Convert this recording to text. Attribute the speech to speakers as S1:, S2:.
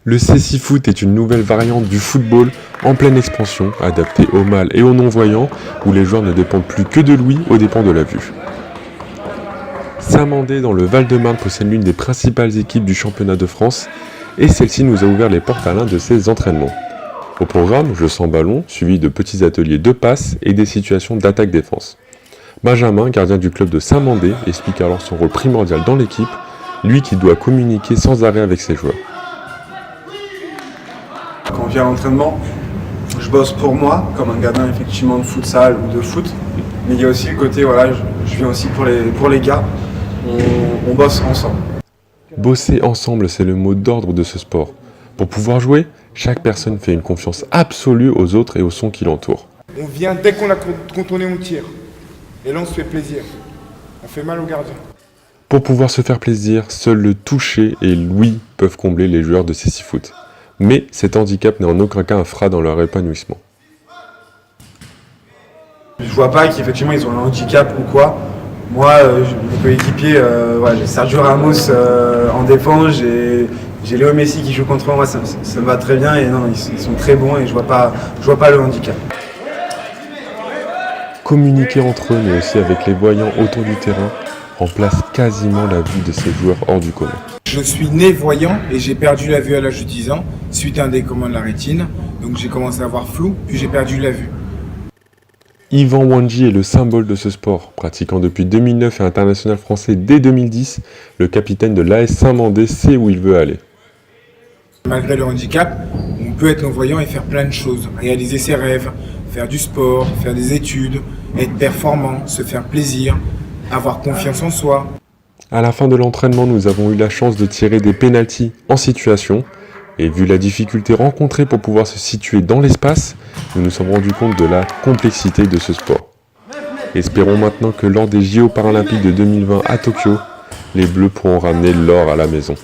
S1: Le cécifoot est une nouvelle variante du football en pleine expansion, adaptée aux mâles et aux non-voyants, où les joueurs ne dépendent plus que de l'ouïe aux dépens de la vue. Saint-Mandé dans le Val-de-Marne possède l'une des principales équipes du championnat de France, et celle-ci nous a ouvert les portes à l'un de ses entraînements. Au programme, jeu sans ballon, suivi de petits ateliers de passes et des situations d'attaque-défense. Benjamin, gardien du club de Saint-Mandé, explique alors son rôle primordial dans l'équipe, lui qui doit communiquer sans arrêt avec ses joueurs.
S2: Quand on vient à l'entraînement, je bosse pour moi, comme un gardien effectivement de futsal ou de foot. Mais il y a aussi le côté, voilà, je viens aussi pour les gars, on bosse ensemble.
S1: Bosser ensemble, c'est le mot d'ordre de ce sport. Pour pouvoir jouer, chaque personne fait une confiance absolue aux autres et au son qui l'entoure.
S3: On vient dès qu'on a contourné, on tire. Et là, on se fait plaisir. On fait mal au gardien.
S1: Pour pouvoir se faire plaisir, seul le toucher et l'ouïe peuvent combler les joueurs de cécifoot. Mais cet handicap n'est en aucun cas un frein dans leur épanouissement.
S2: Je vois pas qu'effectivement ils ont un handicap ou quoi. Moi, mes coéquipiers, j'ai Sergio Ramos en défense, j'ai Léo Messi qui joue contre moi, ça me va très bien et non, ils sont très bons et je vois pas le handicap.
S1: Communiquer entre eux, mais aussi avec les voyants autour du terrain, remplace quasiment la vue de ces joueurs hors du commun.
S3: Je suis né voyant et j'ai perdu la vue à l'âge de 10 ans, suite à un décollement de la rétine. Donc j'ai commencé à voir flou, puis j'ai perdu la vue.
S1: Yvan Wanji est le symbole de ce sport. Pratiquant depuis 2009 et international français dès 2010, le capitaine de l'AS Saint-Mandé sait où il veut aller.
S3: Malgré le handicap, on peut être non-voyant et faire plein de choses. Réaliser ses rêves, faire du sport, faire des études, être performant, se faire plaisir, avoir confiance en soi.
S1: À la fin de l'entraînement, nous avons eu la chance de tirer des pénaltys en situation. Et vu la difficulté rencontrée pour pouvoir se situer dans l'espace, nous nous sommes rendus compte de la complexité de ce sport. Espérons maintenant que lors des JO paralympiques de 2020 à Tokyo, les Bleus pourront ramener l'or à la maison.